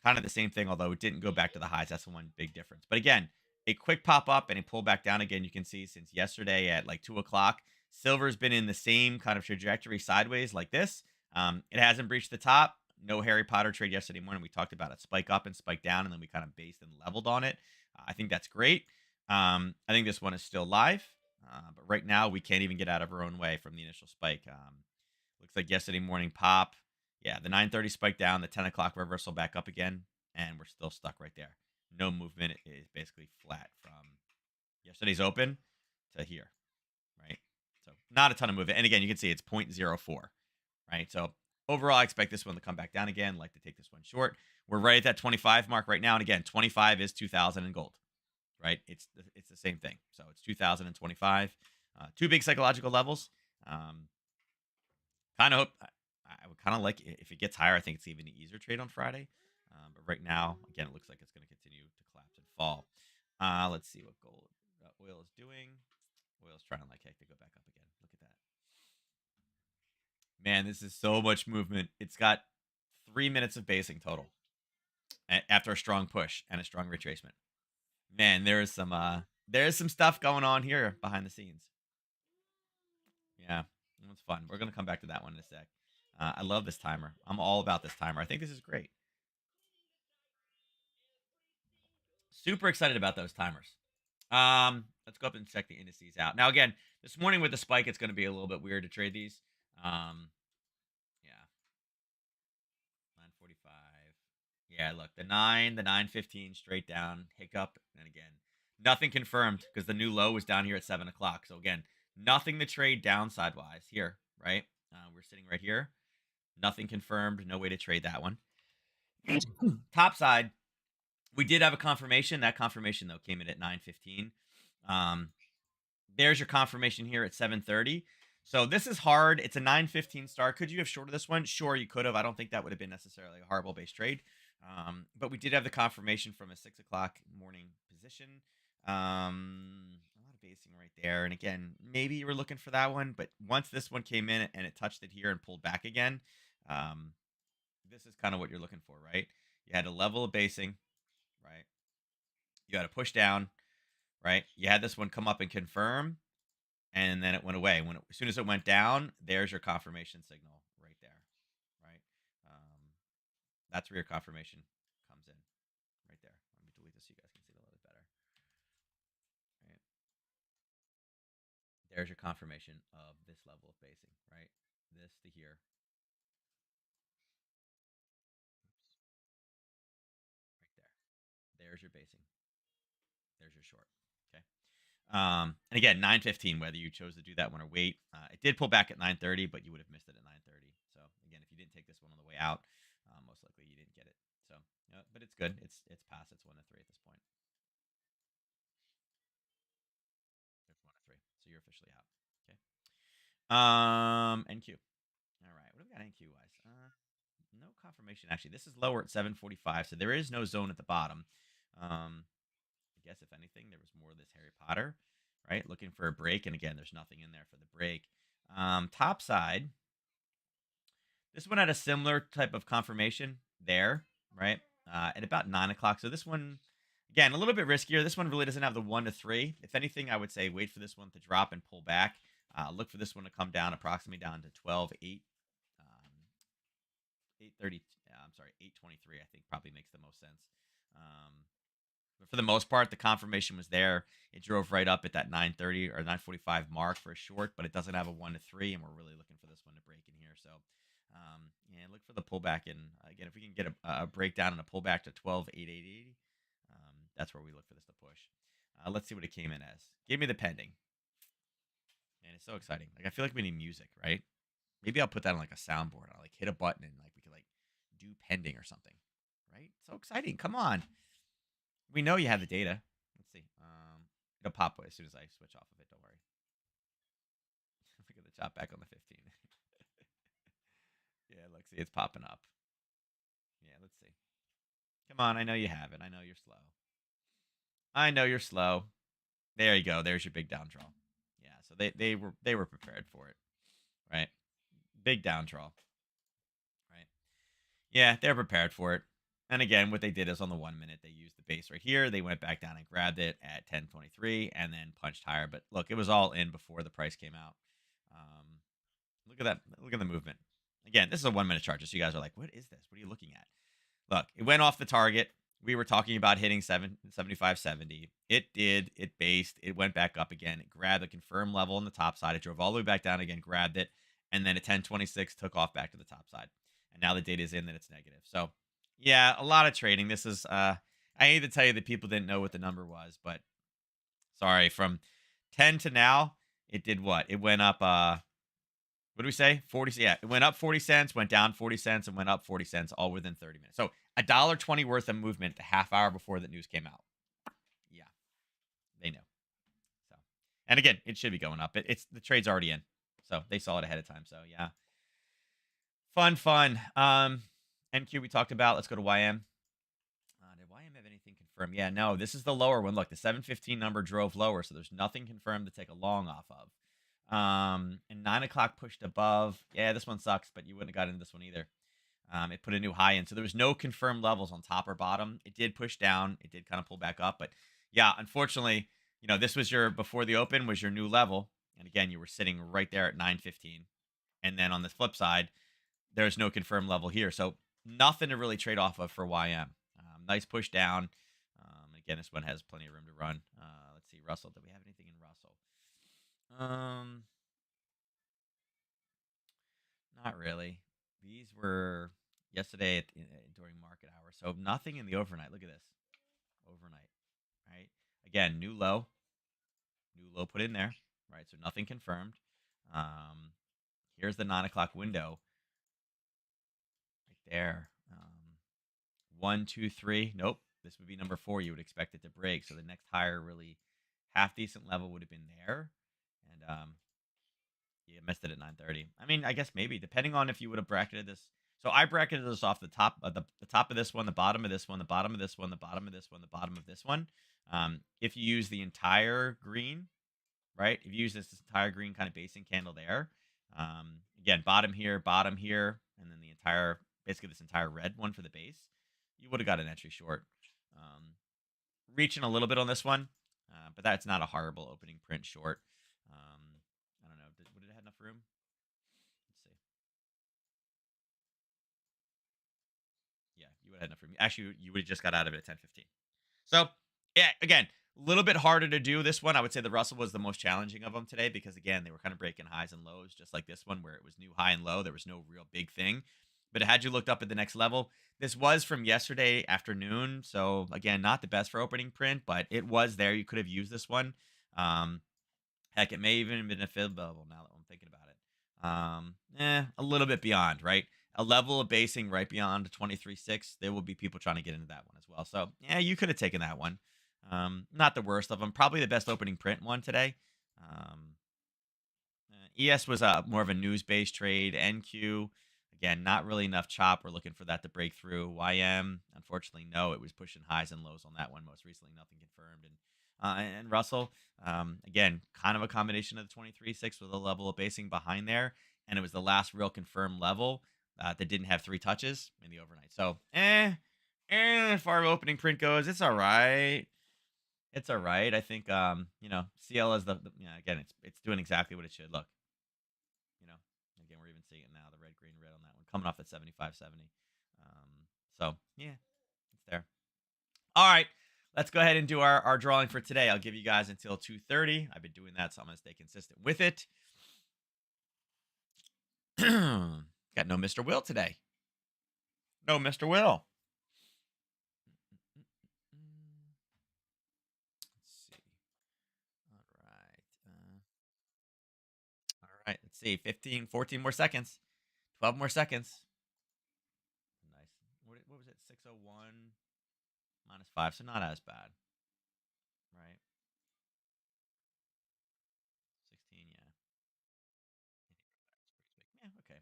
Kind of the same thing, although it didn't go back to the highs. That's the one big difference. But again, a quick pop up and a pull back down again. You can see since yesterday at like 2 o'clock, silver's been in the same kind of trajectory sideways like this. It hasn't breached the top. No Harry Potter trade yesterday morning. We talked about it spike up and spike down, and then we kind of based and leveled on it. I think that's great. I think this one is still live, but right now we can't even get out of our own way from the initial spike. Looks like yesterday morning pop. Yeah, the 9:30 spike down, the 10 o'clock reversal back up again, and we're still stuck right there. No movement. It is basically flat from yesterday's open to here, right? So not a ton of movement. And again, you can see it's 0.04, right? So overall, I expect this one to come back down again. Like to take this one short. We're right at that 25 mark right now. And again, 25 is 2000 in gold, right? It's the same thing. So it's 2025. Two big psychological levels. Kind of hope I would kind of like if it gets higher. I think it's even an easier trade on Friday. But right now, again, it looks like it's going to continue to collapse and fall. Let's see what gold oil is doing. Oil's trying like heck to go back up again. Look at that. Man, this is so much movement. It's got 3 minutes of basing total after a strong push and a strong retracement. Man, there is some. There's some stuff going on here behind the scenes. Yeah, it's fun. We're gonna come back to that one in a sec. I love this timer. I'm all about this timer. I think this is great. Super excited about those timers. Let's go up and check the indices out. Now, again, this morning with the spike, it's going to be a little bit weird to trade these. Yeah, 9:45. Yeah, look, the 9:15 straight down, hiccup, and again, nothing confirmed because the new low was down here at 7 o'clock. So again, nothing to trade downside wise here, right? We're sitting right here. Nothing confirmed. No way to trade that one. Top side, we did have a confirmation. That confirmation though came in at 9:15. Um, there's your confirmation here at 7:30. So this is hard. It's a 9:15 start. Could you have shorted this one? Sure, you could have. I don't think that would have been necessarily a horrible base trade. But we did have the confirmation from a 6 o'clock morning position. A lot of basing right there. And again, maybe you were looking for that one, but once this one came in and it touched it here and pulled back again, this is kind of what you're looking for, right? You had a level of basing, right? You had a push down, right? You had this one come up and confirm, and then it went away. As soon as it went down, there's your confirmation signal right there, right? That's where your confirmation comes in, right there. Let me delete this so you guys can see it a little bit better. Right? There's your confirmation of this level of basing, right? This to here. Oops, right there. There's your basing. There's your short. Okay. And again, 9:15. Whether you chose to do that one or wait, it did pull back at 9:30, but you would have missed it at 9:30. So again, if you didn't take this one on the way out, most likely you didn't get it. So, but it's good. It's past. It's 1 to 3 at this point. It's 1 to 3. So you're officially out. Okay. NQ. All right. What do we got NQ wise? No confirmation. Actually, this is lower at 7:45, so there is no zone at the bottom. I guess if anything, there was more of this Harry Potter, right? Looking for a break, and again, there's nothing in there for the break. Top side, this one had a similar type of confirmation there, right? At about 9 o'clock. So this one, again, a little bit riskier. This one really doesn't have the 1 to 3. If anything, I would say wait for this one to drop and pull back. Look for this one to come down approximately down to 12.8. 8:30. I'm sorry, 8:23. I think probably makes the most sense. But for the most part, the confirmation was there. It drove right up at that 9:30 or 9:45 mark for a short, but it doesn't have a 1 to 3, and we're really looking for this one to break in here. So, yeah, look for the pullback. And again, if we can get a breakdown and a pullback to 12.880, that's where we look for this to push. Let's see what it came in as. Give me the pending. And it's so exciting. Like I feel like we need music, right? Maybe I'll put that on like a soundboard. I'll like hit a button and like we could like do pending or something, right? So exciting! Come on. We know you have the data. Let's see. It'll pop as soon as I switch off of it. Don't worry. Look at the chop back on the 15. Yeah, look, see, it's popping up. Yeah, let's see. Come on, I know you have it. I know you're slow. I know you're slow. There you go. There's your big down draw. Yeah, so they were prepared for it, right? Big down draw, right? Yeah, they're prepared for it. And again, what they did is on the 1 minute, they used the base right here. They went back down and grabbed it at 10:23 and then punched higher. But look, it was all in before the price came out. Look at that. Look at the movement. Again, this is a 1 minute chart. So you guys are like, what is this? What are you looking at? Look, it went off the target. We were talking about hitting 75.70. It did. It based. It went back up again. It grabbed a confirmed level on the top side. It drove all the way back down again, grabbed it. And then at 10:26, took off back to the top side. And now the data is in that it's negative. So yeah, a lot of trading. This is I hate to tell you that people didn't know what the number was, but sorry, from 10 to now, it did what? It went up what do we say? 40, yeah, it went up 40 cents, went down 40 cents, and went up 40 cents all within 30 minutes. So $1.20 worth of movement a half hour before the news came out. Yeah, they knew. So, and again, it should be going up. It's the trade's already in. So they saw it ahead of time. So yeah. Fun. NQ we talked about. Let's go to YM. Did YM have anything confirmed? Yeah, no. This is the lower one. Look, the 7:15 number drove lower, so there's nothing confirmed to take a long off of. And 9 o'clock pushed above. Yeah, this one sucks, but you wouldn't have got into this one either. It put a new high in, so there was no confirmed levels on top or bottom. It did push down. It did kind of pull back up, but yeah, unfortunately, you know, this was your before the open was your new level, and again, you were sitting right there at 915. And then on the flip side, there's no confirmed level here, so nothing to really trade off of for YM. Nice push down. Again, this one has plenty of room to run. Let's see, Russell. Do we have anything in Russell? Not really. These were yesterday during market hours, so nothing in the overnight. Look at this overnight, right? Again, new low put in there, right? So nothing confirmed. Here's the 9 o'clock window right there. 1, 2, 3. Nope. This would be number 4. You would expect it to break. So the next higher, really half decent level would have been there. And you missed it at 9:30. I mean, I guess maybe depending on if you would have bracketed this. So I bracketed this off the top of the top of this one, the bottom of this one, the bottom of this one, the bottom of this one, the bottom of this one. If you use the entire green, right? If you use this entire green kind of basing candle there, again, bottom here, and then the entire, basically this entire red one for the base, you would have got an entry short. Reaching a little bit on this one, but that's not a horrible opening print short. I don't know. Would it have enough room? Let's see. Yeah, you would have had enough room. Actually, you would have just got out of it at 10:15. So, yeah, again, a little bit harder to do this one. I would say the Russell was the most challenging of them today because, again, they were kind of breaking highs and lows, just like this one where it was new high and low. There was no real big thing. But had you looked up at the next level, this was from yesterday afternoon. So, again, not the best for opening print, but it was there. You could have used this one. Heck, it may even have been a fib level now that I'm thinking about it. A little bit beyond, right? A level of basing right beyond 23.6. There will be people trying to get into that one as well. So, yeah, you could have taken that one. Not the worst of them. Probably the best opening print one today. ES was more of a news-based trade. NQ, again, not really enough chop. We're looking for that to break through. YM, unfortunately, no. It was pushing highs and lows on that one. Most recently, nothing confirmed. And Russell, again, kind of a combination of the 23.6 with a level of basing behind there. And it was the last real confirmed level that didn't have 3 touches in the overnight. So, as far as opening print goes, it's all right. It's all right. I think, CL is again, it's doing exactly what it should. Look, again, we're even seeing it now, the red, green, red on that one, coming off at 75.70. So, yeah, it's there. All right, let's go ahead and do our drawing for today. I'll give you guys until 2:30. I've been doing that, so I'm going to stay consistent with it. Got no Mr. Will today. No Mr. Will. All right, let's see. 15, 14 more seconds. 12 more seconds. Nice. What was it? 601 minus 5, so not as bad. Right? 16, yeah. Yeah, okay.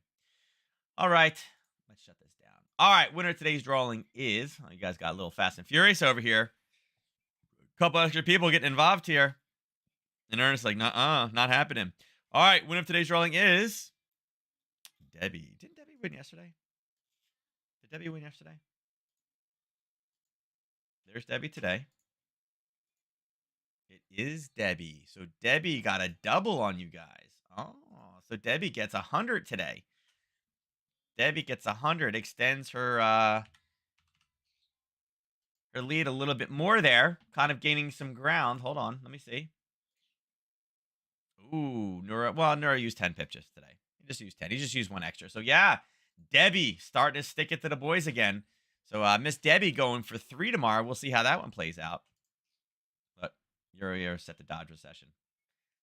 All right. Let's shut this down. All right, winner of today's drawing is, you guys got a little fast and furious over here. A couple extra people getting involved here. And Ernest like, nuh-uh, not happening. All right, winner of today's drawing is Debbie. Didn't Debbie win yesterday? Did Debbie win yesterday? There's Debbie today. It is Debbie. So Debbie got a double on you guys. Oh, so Debbie gets 100 today. Debbie gets 100, extends her lead a little bit more there, kind of gaining some ground. Hold on, let me see. Ooh, Nura used 10 pips just today. He just used 10. He just used 1 extra. So yeah, Debbie starting to stick it to the boys again. So Miss Debbie going for 3 tomorrow. We'll see how that one plays out. But you're set to dodge recession.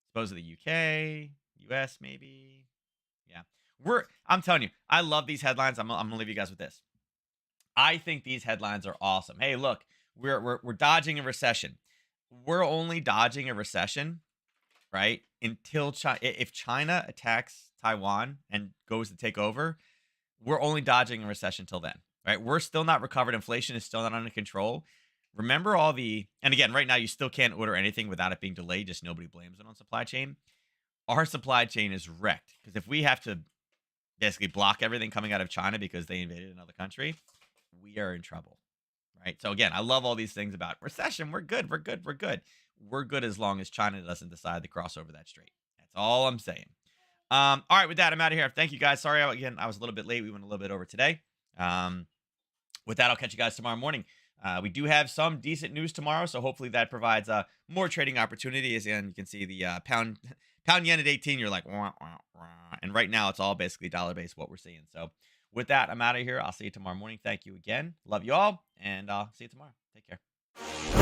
Suppose the UK, US maybe. Yeah. I'm telling you, I love these headlines. I'm gonna leave you guys with this. I think these headlines are awesome. Hey, look, we're dodging a recession. We're only dodging a recession, right? Until if China attacks Taiwan and goes to take over, we're only dodging a recession till then, right? We're still not recovered. Inflation is still not under control. Remember and again, right now you still can't order anything without it being delayed. Just nobody blames it on supply chain. Our supply chain is wrecked because if we have to basically block everything coming out of China because they invaded another country, we are in trouble, right? So again, I love all these things about recession. We're good. we're good as long as China doesn't decide to cross over that strait. That's all I'm saying. All right, with that, I'm out of here. Thank you guys. Sorry, again, I was a little bit late. We went a little bit over today. With that, I'll catch you guys tomorrow morning. We do have some decent news tomorrow, so hopefully that provides more trading opportunities. And you can see the pound yen at 18. You're like, wah, wah, wah. And right now it's all basically dollar based what we're seeing. So with that, I'm out of here. I'll see you tomorrow morning. Thank you again. Love you all, and I'll see you tomorrow. Take care.